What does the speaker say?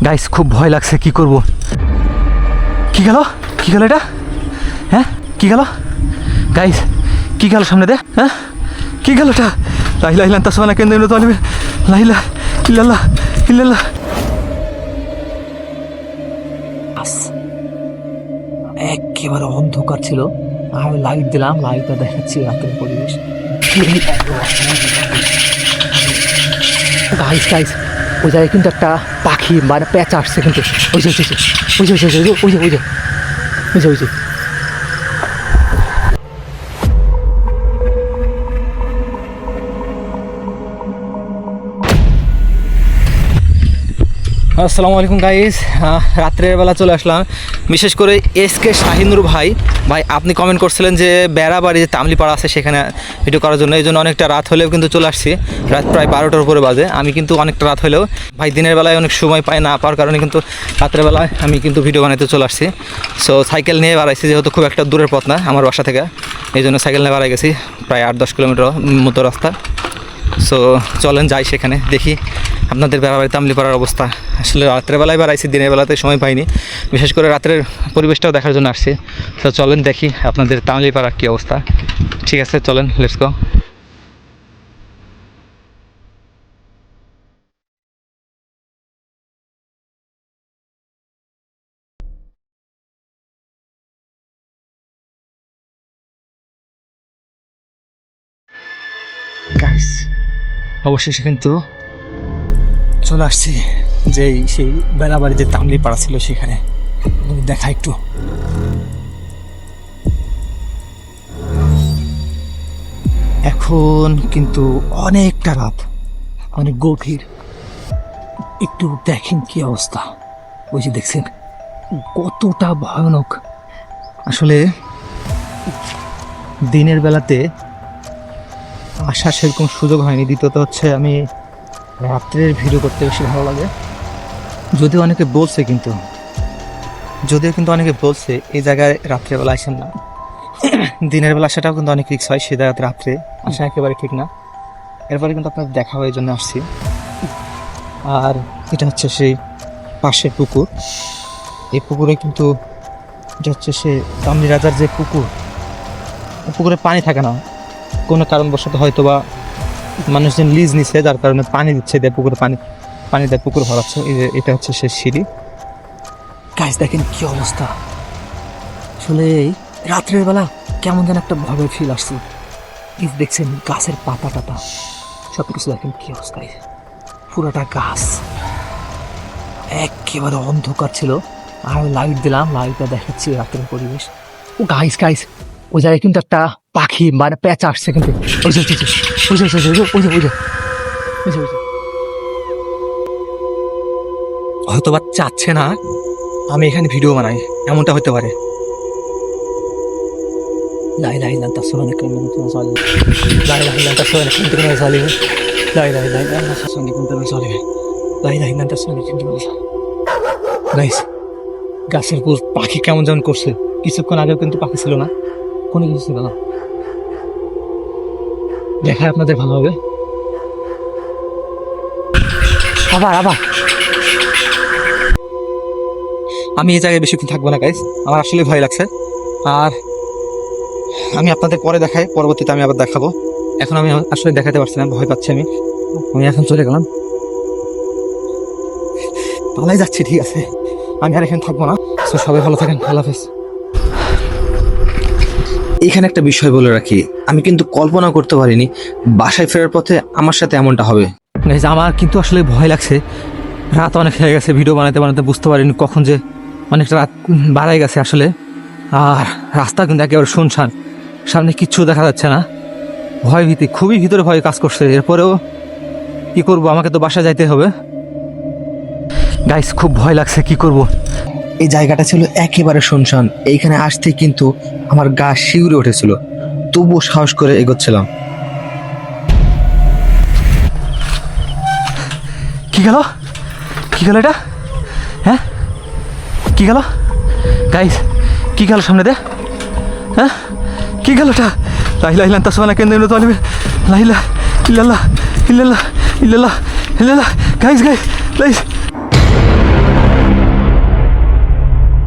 Guys খুব ভয় লাগছে, কি করব? কি গেল এটা? হ্যাঁ কি গেল গাইস? কি গেল সামনে দে? হ্যাঁ কি গেল এটা? লা ইলাহা ইল্লাল্লাহ তাসবানা কেন্দ্র তালিবে লা ইলাহা ইল্লাল্লাহ ইল্লাল্লাহ। একেবারে অন্ধকার ছিল, আমি লাইট দিলাম, লাইটটা দেখাচ্ছি রাতের পরিবেশ। গাইস গাইস ওই জায়গায় কিন্তু একটা পাখি মানে প্যাঁচা আসছে কিন্তু, ওই যে ওই যে ওই যে ওই যে ওই যে ওই যে ওই যে ওই যে। আসসালামু আলাইকুম গাইস, রাত্রের বেলা চলে আসলাম। বিশেষ করে এসকে শাহিনুর ভাই আপনি কমেন্ট করছিলেন যে বেড়াবাড়ি যে তামলিপাড়া আছে সেখানে ভিডিও করার জন্য, এই জন্য অনেকটা রাত হলেও কিন্তু চলে আসছি। রাত প্রায় 12টার উপরে বাজে। আমি কিন্তু অনেকটা রাত হলেও ভাই দিনের বেলায় অনেক সময় পাই না পাওয়ার কারণে কিন্তু রাত্রের বেলায় আমি কিন্তু ভিডিও বানাতে চলে আসছি। সো সাইকেল নিয়ে বাড়াইছি, যেহেতু খুব একটা দূরের পথ না আমার বাসা থেকে, এই জন্য সাইকেল নিয়ে বাড়াই গেছি, প্রায় 8-10 কিলোমিটার মতো রাস্তা। সো চলেন যাই সেখানে, দেখি আপনাদের বেড়াবাড়ি তামলিপাড়ার অবস্থা। আসলে রাত্রের বেলায় বেড়াইছি, দিনের বেলাতে সময় পাইনি, বিশেষ করে রাত্রের পরিবেশটাও দেখার জন্য আসছি। তো চলেন দেখি আপনাদের তামলিপাড়ার কী অবস্থা। ঠিক আছে চলেন, লেটস গো। গাইস অবশেষে কিন্তু চলে আসছি যেই সেই বেড়াবাড়ি যে তামলিপাড়া ছিল সেখানে, দেখা একটু। এখন কিন্তু অনেকটা রাত, অনেক গভীর। একটু দেখেন কি অবস্থা, ওই যে দেখছেন কতটা ভয়ানক। আসলে দিনের বেলাতে আসার সেরকম সুযোগ হয়নি। দ্বিতীয়ত হচ্ছে আমি রাত্রের ভিডিও করতে বেশি ভালো লাগে। যদিও অনেকে বলছে এই জায়গায় রাত্রেবেলা আসেন না, দিনের বেলা সেটাও কিন্তু অনেক রিস্ক হয়। সে জায়গাতে রাত্রে আসা একেবারে ঠিক না। এরপরে কিন্তু আপনার দেখা হয়, এই জন্য আসছি। আর এটা হচ্ছে সেই পাশের পুকুর। এই পুকুরে কিন্তু এটা হচ্ছে সে তামলি রাজার যে পুকুর, পুকুরে পানি থাকে না কোনো কারণবশত, হয়তো বা মানুষজন লিজ নিচ্ছে, যার কারণে পানি দিচ্ছে, দেয় পুকুরে পানি দেয়, পুকুর ভরাচ্ছে। এই যে এটা হচ্ছে সে সিঁড়ি। গাইস দেখেন কি অবস্থা। আসলে রাত্রের বেলা কেমন যেন একটা ভয়ের ফিল আসছে। এই দেখছেন গাছের পাতা টাতা সব কিছু, দেখেন কি অবস্থায় পুরোটা গাছ। একেবারে অন্ধকার ছিল, আমি লাইট দিলাম, লাইটটা দেখাচ্ছি রাতের পরিবেশ। ও গাইস ওই জায়গায় কিন্তু একটা পাখি মানে প্যাঁচা আসছে কিন্তু, ওই যে ওই যে ওই যে ওই যে ওই যে ওই যে ওই যে। হয়তো বা চাচ্ছে না আমি এখানে ভিডিও বানাই, এমনটা হতে পারে। লা ইলাহা ইল্লাল্লাহ তাসবানা কেন্দ্র তালিবে লা ইলাহা ইল্লাল্লাহ তাসবানা কেন্দ্র তালিবে লা ইলাহা ইল্লাল্লাহ তাসবানা কেন্দ্র তালিবে লা ইলাহা ইল্লাল্লাহ তাসবানা কেন্দ্র। গাইস গাছের উপর পাখি কেমন যেমন করছে। কিছুক্ষণ আগেও কিন্তু পাখি ছিল না, কোনো কিছু ছিল না। দেখায় আপনাদের ভালো হবে। আবার আমি এই জায়গায় বেশিক্ষণ থাকবো না গাইস, আমার আসলে ভয় লাগছে। আর আমি আপনাদের পরে দেখাই, পরবর্তীতে আমি আবার দেখাবো। এখন আমি আসলে দেখাতে পারছি না, ভয় পাচ্ছি আমি এখন চলে গেলাম, পালাই যাচ্ছি। ঠিক আছে, আমি আর এখানে থাকবো না। সবাই ভালো থাকেন, আল্লাহ হাফেজ। এখানে একটা বিষয় বলে রাখি, আমি কিন্তু কল্পনা করতে পারিনি বাসায় ফেরার পথে আমার সাথে এমনটা হবে। আমার কিন্তু আসলে ভয় লাগছে, রাত অনেক হয়ে গেছে, ভিডিও বানাতে বুঝতে পারিনি কখন যে অনেকটা রাত বাড়াই গেছে আসলে। আর রাস্তা কিন্তু একেবারে শুনশান, সামনে কিচ্ছু দেখা যাচ্ছে না। ভয় ভীতি খুবই ভিতরে ভয় কাজ করছে। এরপরেও কি করব, আমাকে তো বাসা যাইতে হবে। গাইস খুব ভয় লাগছে, কি করব। এই জায়গাটা ছিল একেবারে শুনশান, এইখানে আসতে কিন্তু আমার গা শিউরে উঠেছিল, তবুও সাহস করে এগোচ্ছিলাম। কি গেল এটা? হ্যাঁ কি গেল গাইস? কি গেল সামনে দে? হ্যাঁ কি গেল এটা? লা ইলাহা ইল্লাল্লাহ তাসবানা কেন্দ্র তালিবে লা ইলাহা ইল্লাল্লাহ ইল্লাল্লাহ ইল্লাল্লাহ ইল্লাল্লাহ। গাইস